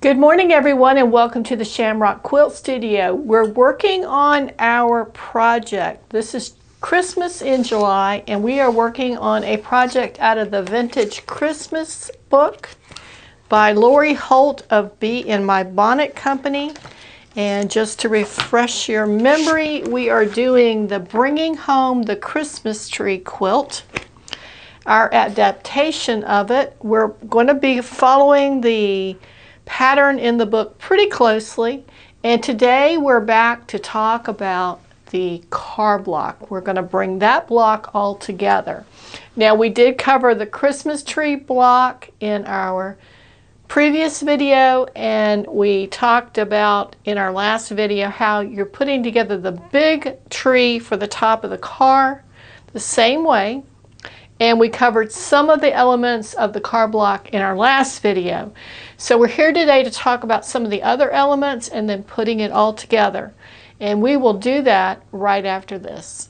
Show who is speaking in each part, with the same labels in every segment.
Speaker 1: Good morning everyone and welcome to the Shamrock Quilt Studio. We're working on our project. This is Christmas in July and we are working on a project out of the Vintage Christmas book by Lori Holt of Bee in My Bonnet Company. And just to refresh your memory, we are doing the Bringing Home the Christmas Tree quilt. Our adaptation of it, we're going to be following the pattern in the book pretty closely, and today we're back to talk about the car block. We're going to bring that block all together. Now, we did cover the Christmas tree block in our previous video, and we talked about in our last video how you're putting together the big tree for the top of the car the same way. And we covered some of the elements of the car block in our last video. So we're here today to talk about some of the other elements and then putting it all together. And we will do that right after this.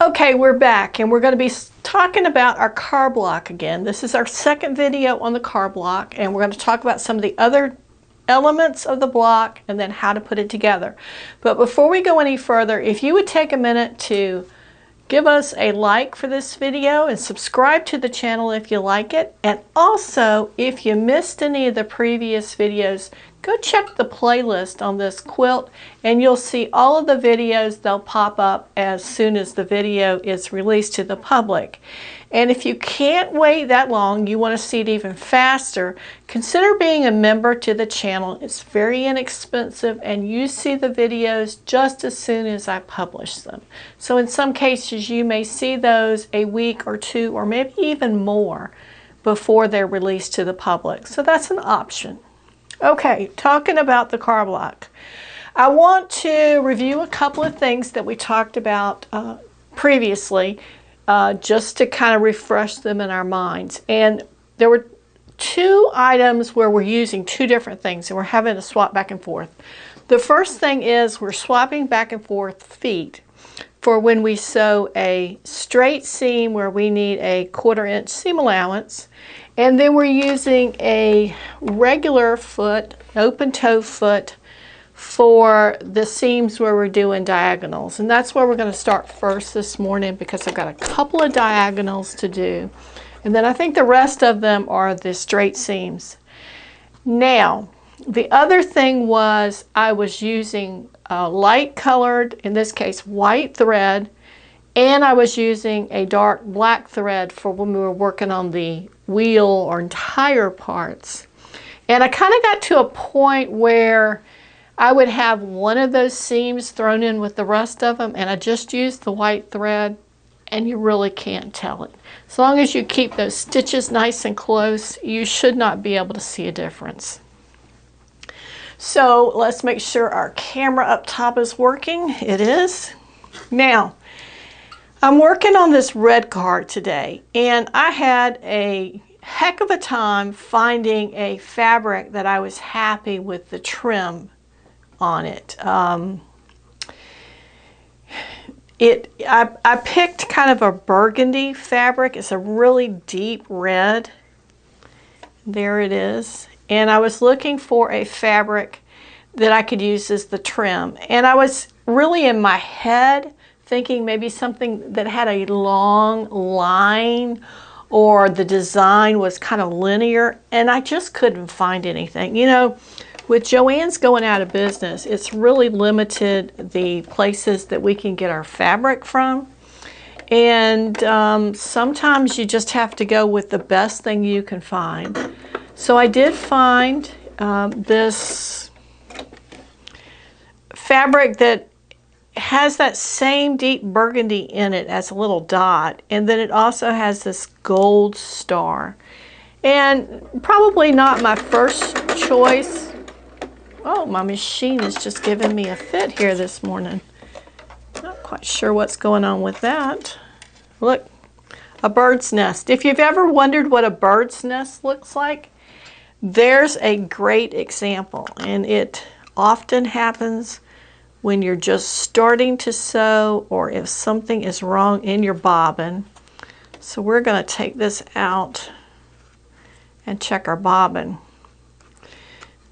Speaker 1: Okay, we're back and we're going to be talking about our car block again. This is our second video on the car block, and we're going to talk about some of the other elements of the block and then how to put it together. But before we go any further, if you would take a minute to give us a like for this video and subscribe to the channel if you like it. And also, if you missed any of the previous videos, go check the playlist on this quilt and you'll see all of the videos. They'll pop up as soon as the video is released to the public. And if you can't wait that long, you want to see it even faster, consider being a member to the channel. It's very inexpensive and you see the videos just as soon as I publish them. So in some cases you may see those a week or two or maybe even more before they're released to the public. So that's an option. Okay, talking about the car block. I want to review a couple of things that we talked about previously, just to kind of refresh them in our minds. And there were two items where we're using two different things and we're having to swap back and forth. The first thing is we're swapping back and forth feet for when we sew a straight seam where we need a 1/4 inch seam allowance. And then we're using a regular foot, open toe foot, for the seams where we're doing diagonals. And that's where we're going to start first this morning because I've got a couple of diagonals to do. And then I think the rest of them are the straight seams. Now, the other thing was I was using light colored, in this case white thread, and I was using a dark black thread for when we were working on the wheel or tire parts. And I kind of got to a point where I would have one of those seams thrown in with the rest of them, and I just used the white thread, and you really can't tell it. As long as you keep those stitches nice and close, you should not be able to see a difference. So let's make sure our camera up top is working. It is. Now, I'm working on this red card today, and I had a heck of a time finding a fabric that I was happy with the trim on it. I picked kind of a burgundy fabric. It's a really deep red. There it is. And I was looking for a fabric that I could use as the trim. And I was really in my head thinking maybe something that had a long line or the design was kind of linear, and I just couldn't find anything. You know, with Joann's going out of business, it's really limited the places that we can get our fabric from. And sometimes you just have to go with the best thing you can find. So I did find this fabric that has that same deep burgundy in it as a little dot, and then it also has this gold star. And probably not my first choice. Oh, my machine is just giving me a fit here this morning. Not quite sure what's going on with that. Look, a bird's nest. If you've ever wondered what a bird's nest looks like, There's a great example, and it often happens when you're just starting to sew or if something is wrong in your bobbin. So we're going to take this out and check our bobbin.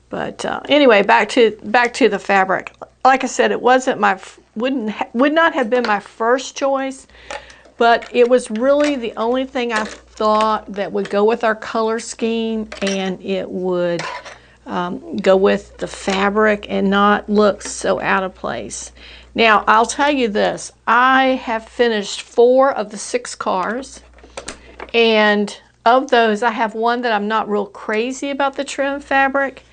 Speaker 1: But anyway, back to the fabric. Like I said, it wasn't would not have been my first choice, but it was really the only thing I thought that would go with our color scheme, and it would go with the fabric and not look so out of place. Now, I'll tell you this, I have finished 4 of the 6 cars, and of those, I have one that I'm not real crazy about the trim fabric.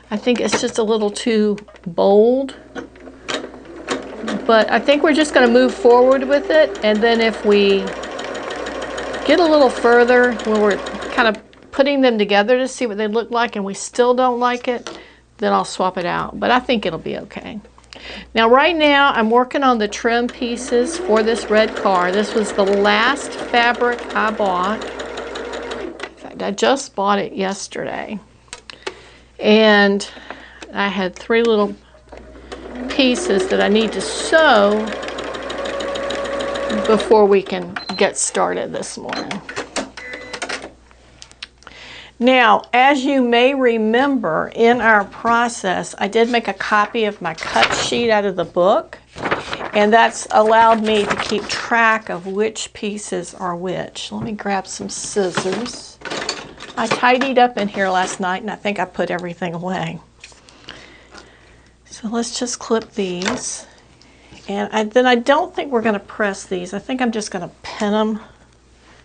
Speaker 1: I think it's just a little too bold. But I think we're just going to move forward with it, and then if we get a little further when we're kind of putting them together to see what they look like and we still don't like it, then I'll swap it out. But I think it'll be okay. Now right now I'm working on the trim pieces for this red car. This was the last fabric I bought. In fact, I just bought it yesterday. And I had 3 little pieces that I need to sew before we can get started this morning. Now, as you may remember, in our process, I did make a copy of my cut sheet out of the book, and that's allowed me to keep track of which pieces are which. Let me grab some scissors. I tidied up in here last night, and I think I put everything away. So let's just clip these. And then I don't think we're going to press these. I think I'm just going to pin them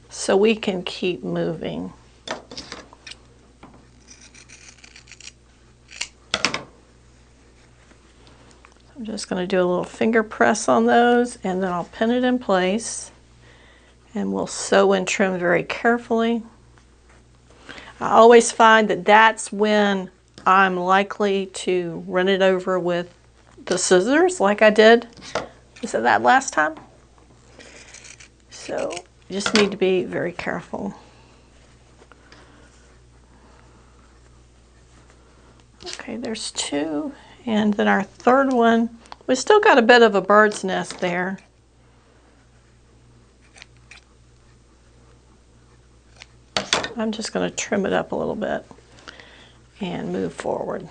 Speaker 1: so we can keep moving. I'm just going to do a little finger press on those, and then I'll pin it in place. And we'll sew and trim very carefully. I always find that that's when I'm likely to run it over with the scissors like I did. Was it that last time? So you just need to be very careful. Okay, there's 2. And then our third one, we still got a bit of a bird's nest there. I'm just going to trim it up a little bit and move forward.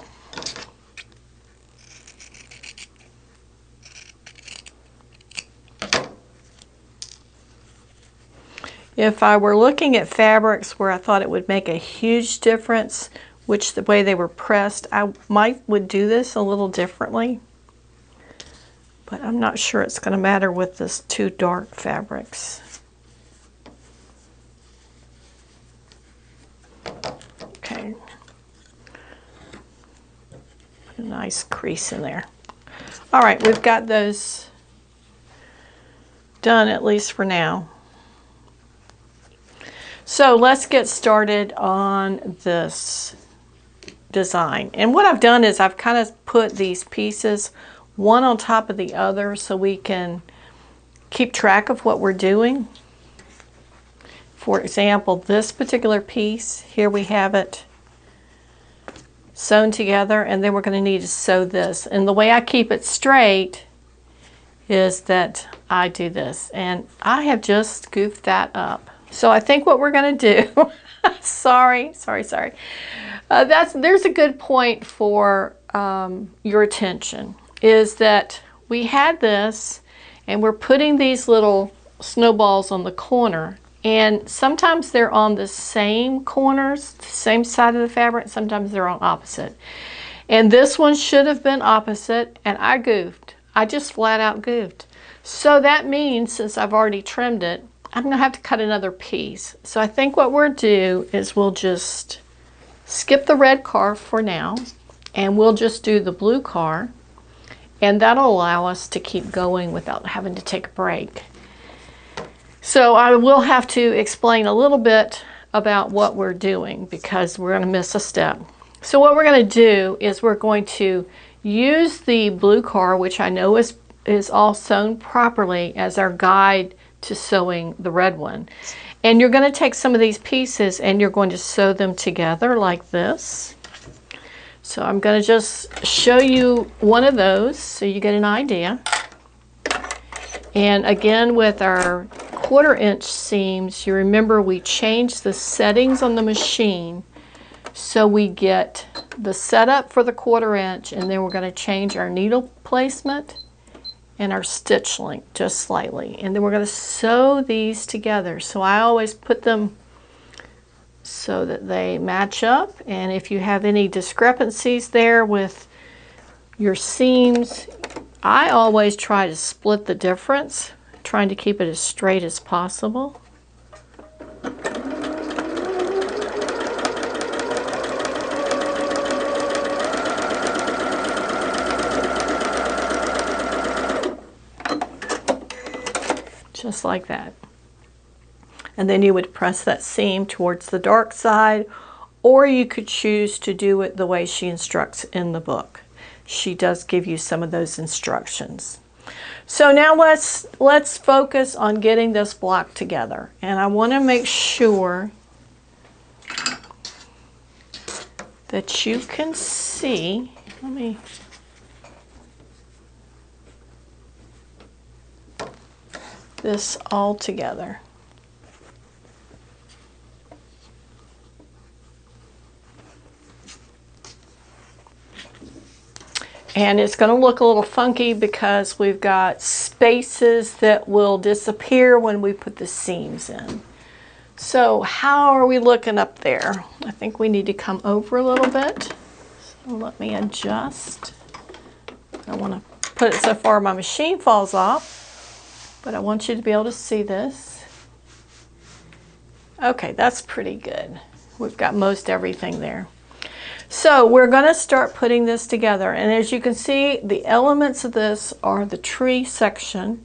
Speaker 1: If I were looking at fabrics where I thought it would make a huge difference which the way they were pressed, I would do this a little differently. But I'm not sure it's going to matter with this 2 dark fabrics. Okay. Put a nice crease in there. All right, we've got those done at least for now. So let's get started on this design. And what I've done is I've kind of put these pieces one on top of the other so we can keep track of what we're doing. For example, this particular piece, here we have it sewn together, and then we're going to need to sew this. And the way I keep it straight is that I do this, and I have just goofed that up. So I think what we're going to do, sorry. There's a good point for your attention, is that we had this, and we're putting these little snowballs on the corner, and sometimes they're on the same corners, the same side of the fabric, sometimes they're on opposite. And this one should have been opposite, and I goofed. I just flat out goofed. So that means, since I've already trimmed it, I'm going to have to cut another piece. So I think what we'll do is we'll just skip the red car for now, and we'll just do the blue car, and that'll allow us to keep going without having to take a break. So I will have to explain a little bit about what we're doing because we're going to miss a step. So what we're going to do is we're going to use the blue car, which I know is all sewn properly, as our guide to sewing the red one. And you're going to take some of these pieces and you're going to sew them together like this. So I'm going to just show you one of those so you get an idea. And again, with our 1/4 inch seams, you remember we changed the settings on the machine so we get the setup for the 1/4 inch, and then we're going to change our needle placement and our stitch length just slightly. And then we're going to sew these together. So I always put them so that they match up. And if you have any discrepancies there with your seams, I always try to split the difference, trying to keep it as straight as possible. Just like that. And then you would press that seam towards the dark side, or you could choose to do it the way she instructs in the book. She does give you some of those instructions. So now let's focus on getting this block together. And I want to make sure that you can see. Let me this all together. And it's going to look a little funky because we've got spaces that will disappear when we put the seams in. So how are we looking up there? I think we need to come over a little bit. So let me adjust. I don't want to put it so far my machine falls off, but I want you to be able to see this. Okay, that's pretty good. We've got most everything there. So we're going to start putting this together, and as you can see, the elements of this are the tree section,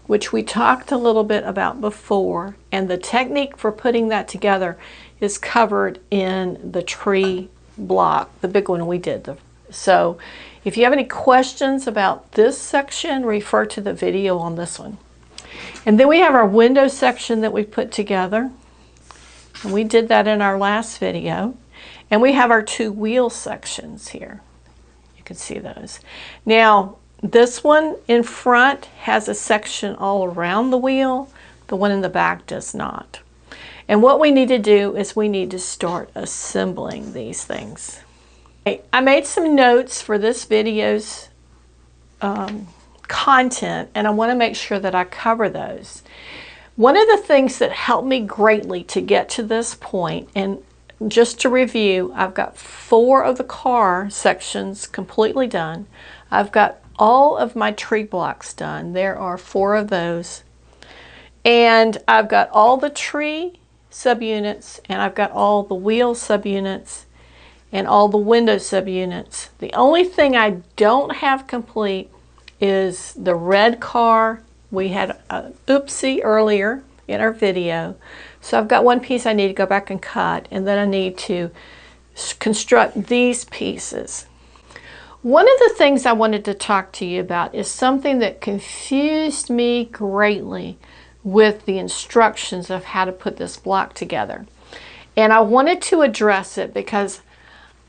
Speaker 1: which we talked a little bit about before, and the technique for putting that together is covered in the tree block, the big one we did. So if you have any questions about this section, refer to the video on this one. And then we have our window section that we put together, and we did that in our last video. And we have our 2 wheel sections here. You can see those. Now, this one in front has a section all around the wheel. The one in the back does not. And what we need to do is we need to start assembling these things. I made some notes for this video's content, and I want to make sure that I cover those. One of the things that helped me greatly to get to this point, and just to review, I've got 4 of the car sections completely done. I've got all of my tree blocks done. There are 4 of those. And I've got all the tree subunits, and I've got all the wheel subunits, and all the window subunits. The only thing I don't have complete is the red car. We had an oopsie earlier in our video. So I've got one piece I need to go back and cut, and then I need to construct these pieces. One of the things I wanted to talk to you about is something that confused me greatly with the instructions of how to put this block together. And I wanted to address it because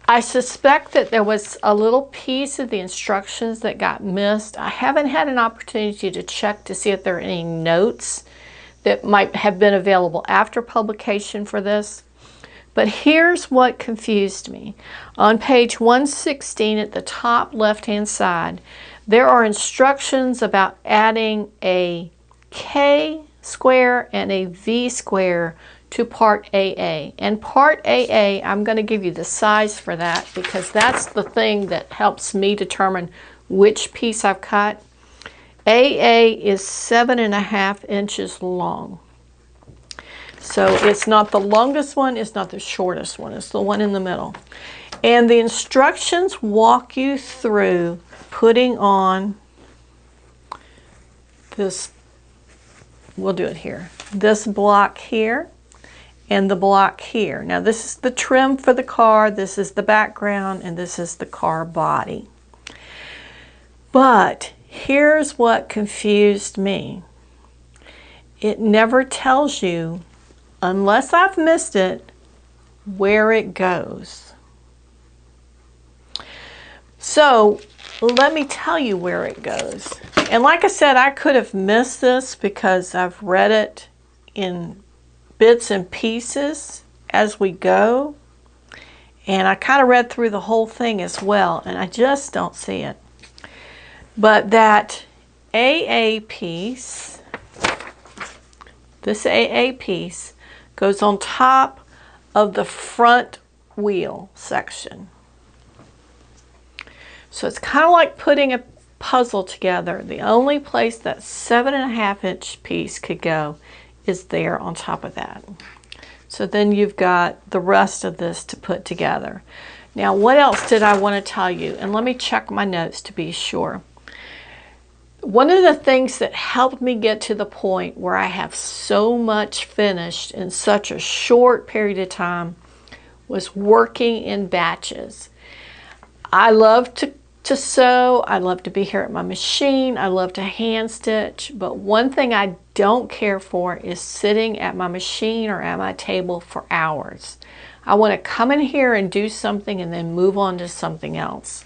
Speaker 1: I suspect that there was a little piece of the instructions that got missed. I haven't had an opportunity to check to see if there are any notes that might have been available after publication for this. But here's what confused me. On page 116 at the top left-hand side, there are instructions about adding a K square and a V square to part AA. And part AA, I'm going to give you the size for that because that's the thing that helps me determine which piece I've cut. AA is 7.5 inches long. So it's not the longest one, it's not the shortest one, it's the one in the middle. And the instructions walk you through putting on this, we'll do it here, this block here and the block here. Now this is the trim for the car, this is the background, and this is the car body. But here's what confused me. It never tells you unless I've missed it, where it goes. So let me tell you where it goes. And like I said, I could have missed this because I've read it in bits and pieces as we go. And I kind of read through the whole thing as well, and I just don't see it. But that AA piece, this AA piece, goes on top of the front wheel section. So it's kind of like putting a puzzle together. The only place that 7.5-inch piece could go is there on top of that. So then you've got the rest of this to put together. Now, what else did I want to tell you? And let me check my notes to be sure. One of the things that helped me get to the point where I have so much finished in such a short period of time was working in batches. I love to sew. I love to be here at my machine. I love to hand stitch. But one thing I don't care for is sitting at my machine or at my table for hours. I want to come in here and do something and then move on to something else.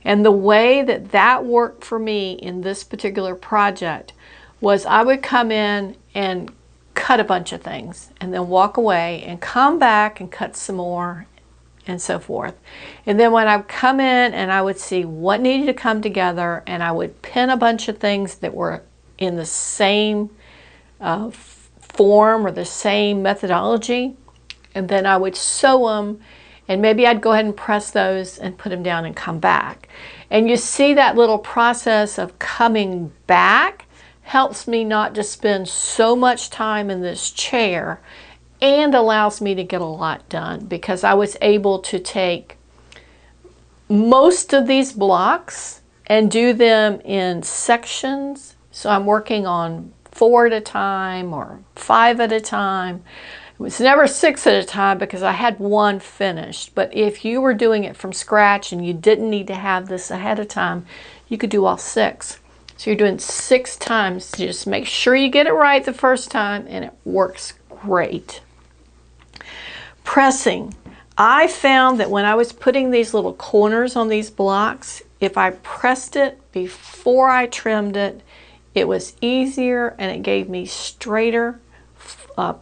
Speaker 1: And the way that that worked for me in this particular project was I would come in and cut a bunch of things and then walk away and come back and cut some more and so forth. And then when I would come in and I would see what needed to come together, and I would pin a bunch of things that were in the same form or the same methodology, and then I would sew them, and maybe I'd go ahead and press those and put them down and come back. And you see that little process of coming back helps me not to spend so much time in this chair, and allows me to get a lot done because I was able to take most of these blocks and do them in sections. So I'm working on 4 at a time or 5 at a time. It was never 6 at a time because I had one finished. But if you were doing it from scratch and you didn't need to have this ahead of time, you could do all 6. So you're doing 6 times. Just make sure you get it right the first time, and it works great. Pressing. I found that when I was putting these little corners on these blocks, if I pressed it before I trimmed it, it was easier and it gave me straighter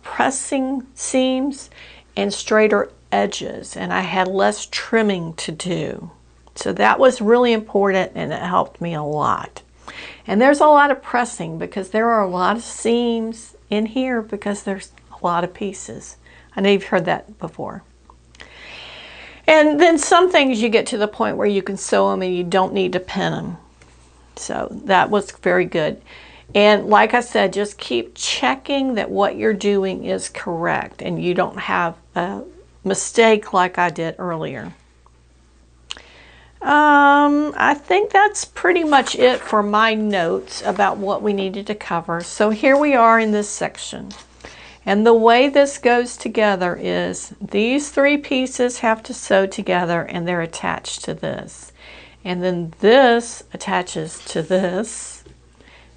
Speaker 1: pressing seams and straighter edges, and I had less trimming to do. So that was really important, and it helped me a lot. And there's a lot of pressing because there are a lot of seams in here because there's a lot of pieces. I know you've heard that before. And then some things you get to the point where you can sew them and you don't need to pin them. So that was very good. And like I said, just keep checking that what you're doing is correct and you don't have a mistake like I did earlier. I think that's pretty much it for my notes about what we needed to cover. So here we are in this section. And the way this goes together is these 3 pieces have to sew together and they're attached to this. And then this attaches to this,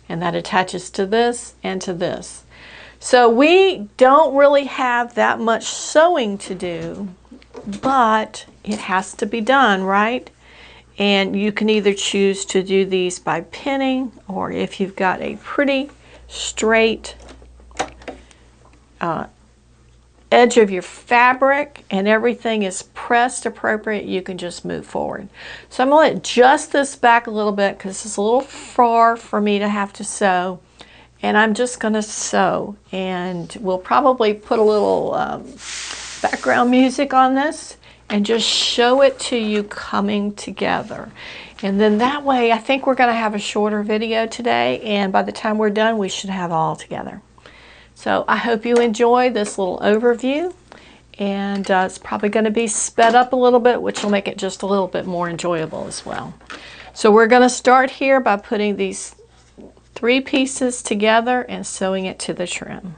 Speaker 1: and that attaches to this and to this. So we don't really have that much sewing to do, but it has to be done, right? And you can either choose to do these by pinning, or if you've got a pretty straight edge of your fabric and everything is pressed appropriate, you can just move forward. So I'm going to adjust this back a little bit because it's a little far for me to have to sew, and I'm just going to sew, and we'll probably put a little background music on this and just show it to you coming together. And then that way I think we're going to have a shorter video today, and by the time we're done we should have it all together. So I hope you enjoy this little overview, and it's probably going to be sped up a little bit, which will make it just a little bit more enjoyable as well. So we're going to start here by putting these 3 pieces together and sewing it to the trim.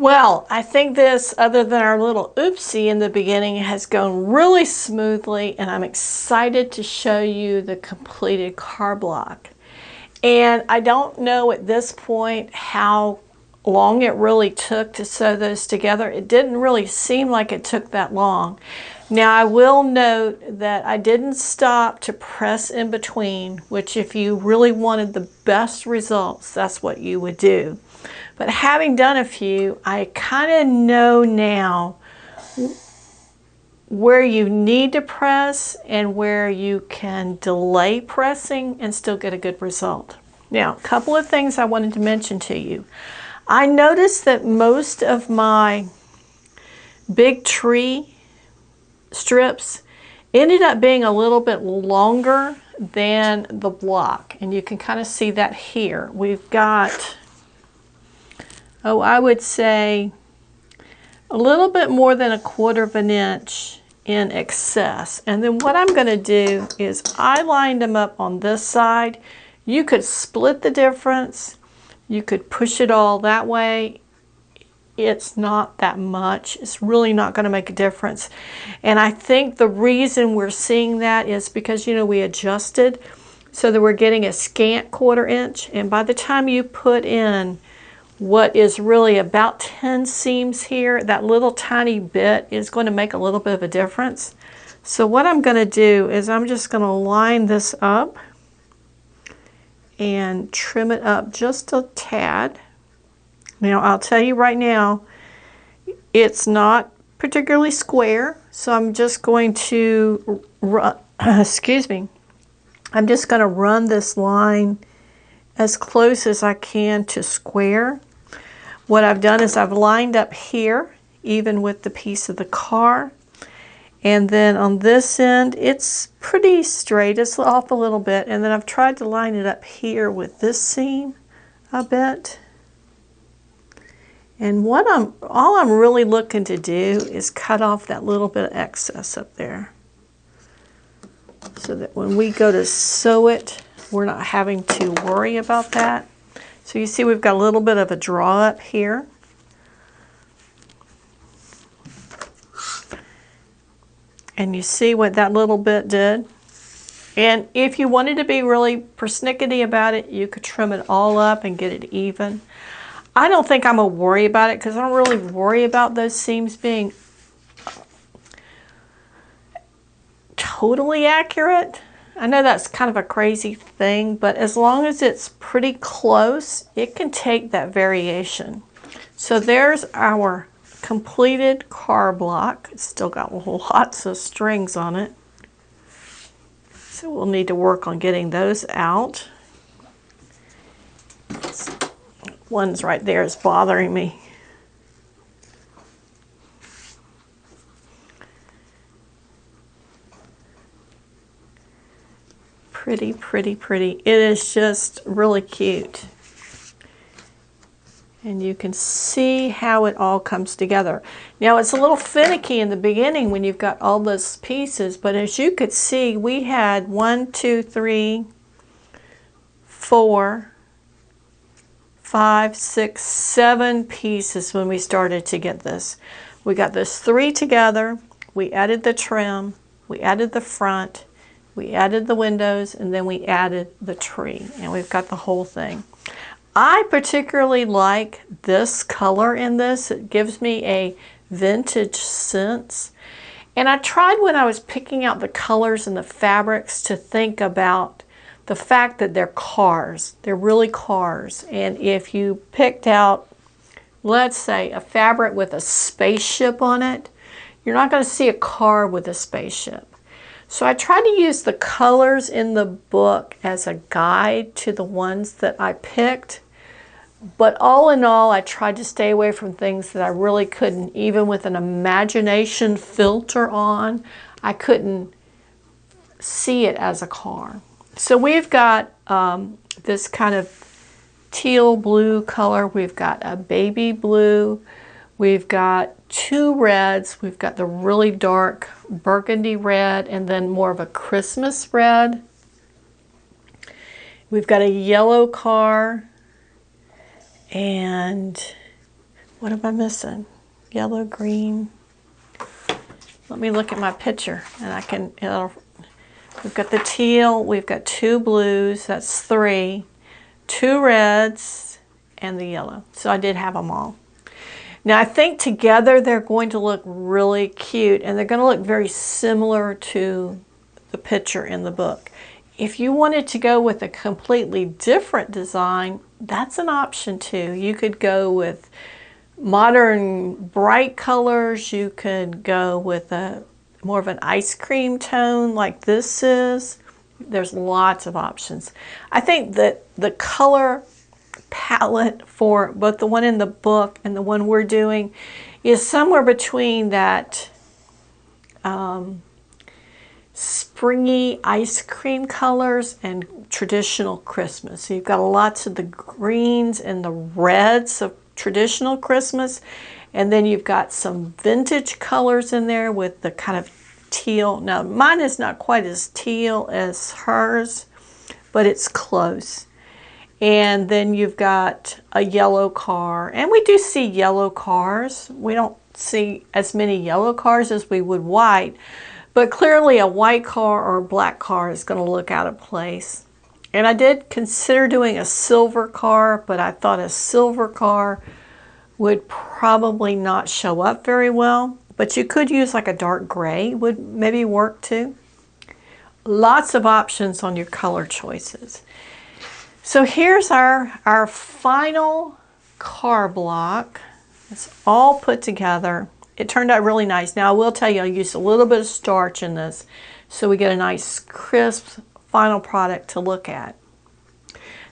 Speaker 1: Well, I think this, other than our little oopsie in the beginning, has gone really smoothly, and I'm excited to show you the completed card block. And I don't know at this point how long it really took to sew those together. It didn't really seem like it took that long. Now I will note that I didn't stop to press in between, which if you really wanted the best results, that's what you would do. But having done a few, I kind of know now where you need to press and where you can delay pressing and still get a good result. Now, a couple of things I wanted to mention to you. I noticed that most of my big tree strips ended up being a little bit longer than the block, and you can kind of see that here. We've got, oh, I would say a little bit more than 1/4 of an inch in excess. And then what I'm going to do is I lined them up on this side. You could split the difference. You could push it all that way. It's not that much. It's really not going to make a difference. And I think the reason we're seeing that is because, you know, we adjusted so that we're getting a scant 1/4 inch. And by the time you put in what is really about 10 seams here, that little tiny bit is going to make a little bit of a difference. So what I'm going to do is I'm just going to line this up and trim it up just a tad. Now I'll tell you right now, it's not particularly square, so I'm just going to run, excuse me, I'm just going to run this line as close as I can to square. What I've done is I've lined up here, even with the piece of the car. And then on this end, it's pretty straight. It's off a little bit. And then I've tried to line it up here with this seam a bit. And all I'm really looking to do is cut off that little bit of excess up there, so that when we go to sew it, we're not having to worry about that. So you see we've got a little bit of a draw up here. And you see what that little bit did? And if you wanted to be really persnickety about it, you could trim it all up and get it even. I don't think I'm going to worry about it because I don't really worry about those seams being totally accurate. I know that's kind of a crazy thing, but as long as it's pretty close, it can take that variation. So there's our completed card block. It's still got lots of strings on it. So we'll need to work on getting those out. One's right there is bothering me. Pretty, pretty, pretty. It is just really cute. And you can see how it all comes together. Now it's a little finicky in the beginning when you've got all those pieces, but as you could see, we had 1, 2, 3, 4, 5, 6, 7 pieces when we started to get this. We got this 3 together, we added the trim, we added the front, we added the windows, and then we added the tree, and we've got the whole thing. I particularly like this color in this. It gives me a vintage sense. And I tried when I was picking out the colors and the fabrics to think about the fact that they're cars. They're really cars. And if you picked out, let's say, a fabric with a spaceship on it, you're not going to see a car with a spaceship. So I tried to use the colors in the book as a guide to the ones that I picked. But all in all, I tried to stay away from things that I really couldn't, even with an imagination filter on, I couldn't see it as a car. So we've got this kind of teal blue color. We've got a baby blue. We've got 2 reds. We've got the really dark burgundy red and then more of a Christmas red. We've got a yellow car. And what am I missing? Yellow, green. Let me look at my picture and I can, we've got the teal, we've got 2 blues, that's 3, 2 reds, and the yellow. So I did have them all. Now I think together they're going to look really cute, and they're going to look very similar to the picture in the book. If you wanted to go with a completely different design, that's an option too. You could go with modern bright colors. You could go with a more of an ice cream tone like this is. There's lots of options. I think that the color palette for both the one in the book and the one we're doing is somewhere between that springy ice cream colors and traditional Christmas. So you've got lots of the greens and the reds of traditional Christmas, and then you've got some vintage colors in there with the kind of teal. Now mine is not quite as teal as hers, but it's close. And then you've got a yellow car, and we do see yellow cars. We don't see as many yellow cars as we would white, but clearly a white car or a black car is going to look out of place. And I did consider doing a silver car, but I thought a silver car would probably not show up very well. But you could use like a dark gray, would maybe work too. Lots of options on your color choices. So here's our final car block. It's all put together. It turned out really nice. Now I will tell you, I used a little bit of starch in this so we get a nice crisp final product to look at.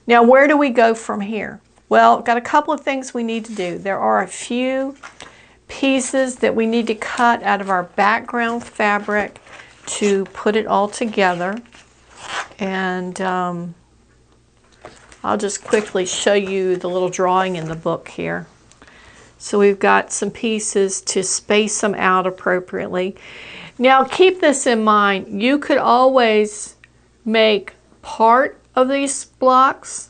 Speaker 1: Now where do we go from here? Well, got a couple of things we need to do. There are a few pieces that we need to cut out of our background fabric to put it all together. And I'll just quickly show you the little drawing in the book here. So we've got some pieces to space them out appropriately. Now keep this in mind. You could always make part of these blocks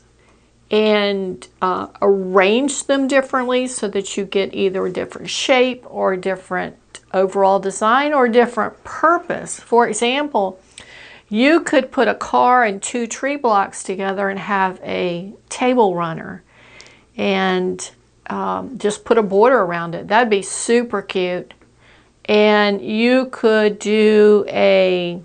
Speaker 1: and arrange them differently so that you get either a different shape or a different overall design or a different purpose. For example, you could put a car and 2 tree blocks together and have a table runner and just put a border around it. That'd be super cute. And you could do a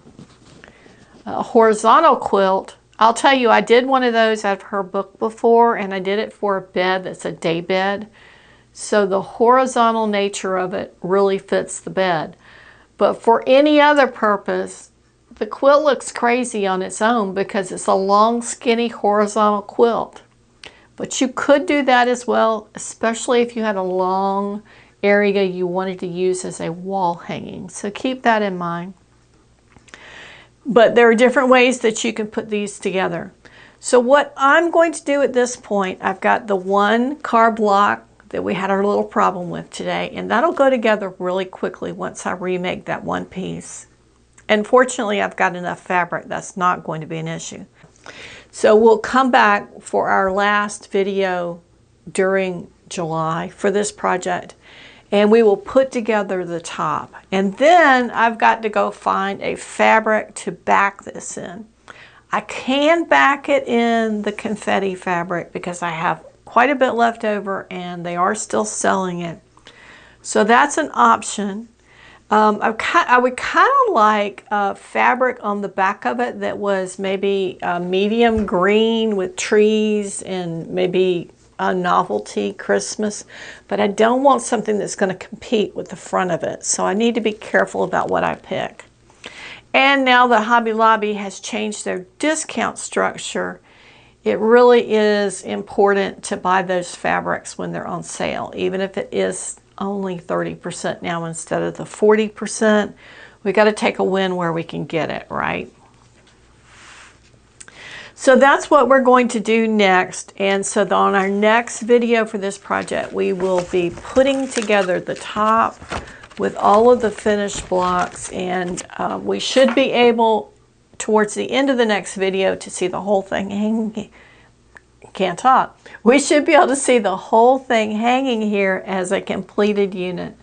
Speaker 1: horizontal quilt. I'll tell you, I did one of those out of her book before, and I did it for a bed that's a day bed. So the horizontal nature of it really fits the bed. But for any other purpose, the quilt looks crazy on its own because it's a long, skinny, horizontal quilt. But you could do that as well, especially if you had a long area you wanted to use as a wall hanging. So keep that in mind. But there are different ways that you can put these together. So what I'm going to do at this point, I've got the one car block that we had our little problem with today, and that'll go together really quickly once I remake that one piece. And fortunately, I've got enough fabric that's not going to be an issue. So we'll come back for our last video during July for this project, and we will put together the top. And then I've got to go find a fabric to back this in. I can back it in the confetti fabric because I have quite a bit left over and they are still selling it. So that's an option. I would kind of like fabric on the back of it that was maybe medium green with trees and maybe a novelty Christmas, but I don't want something that's going to compete with the front of it. So I need to be careful about what I pick. And now that Hobby Lobby has changed their discount structure, it really is important to buy those fabrics when they're on sale, even if it is only 30% now instead of the 40%. We got to take a win where we can get it, right? So that's what we're going to do next. And so on our next video for this project, we will be putting together the top with all of the finished blocks, and we should be able towards the end of the next video to see the whole thing can't talk. We should be able to see the whole thing hanging here as a completed unit.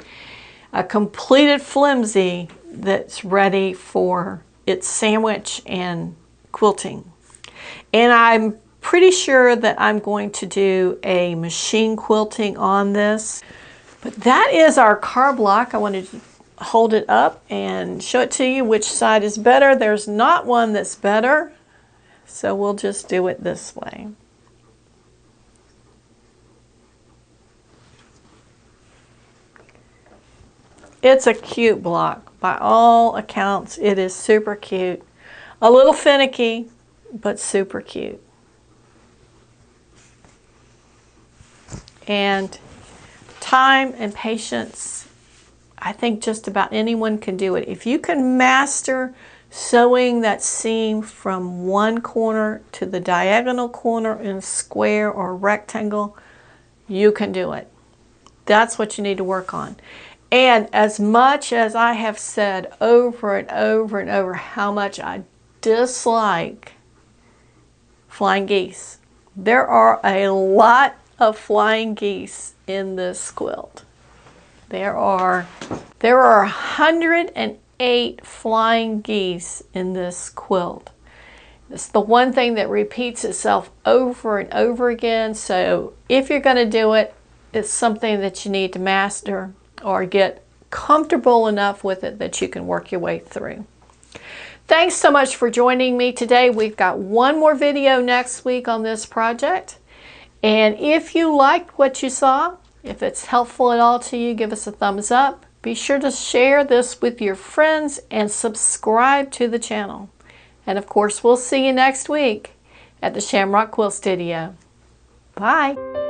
Speaker 1: A completed flimsy that's ready for its sandwich and quilting. And I'm pretty sure that I'm going to do a machine quilting on this. But that is our card block. I wanted to hold it up and show it to you which side is better. There's not one that's better, so we'll just do it this way. It's a cute block. By all accounts, it is super cute. A little finicky, but super cute. And time and patience, I think just about anyone can do it. If you can master sewing that seam from one corner to the diagonal corner in a square or rectangle, you can do it. That's what you need to work on. And as much as I have said over and over and over how much I dislike flying geese, there are a lot of flying geese in this quilt. There are 108 flying geese in this quilt. It's the one thing that repeats itself over and over again. So if you're going to do it, it's something that you need to master or get comfortable enough with it that you can work your way through. Thanks so much for joining me today. We've got one more video next week on this project. And if you liked what you saw, if it's helpful at all to you, give us a thumbs up. Be sure to share this with your friends and subscribe to the channel. And of course, we'll see you next week at the Shamrock Quilt Studio. Bye.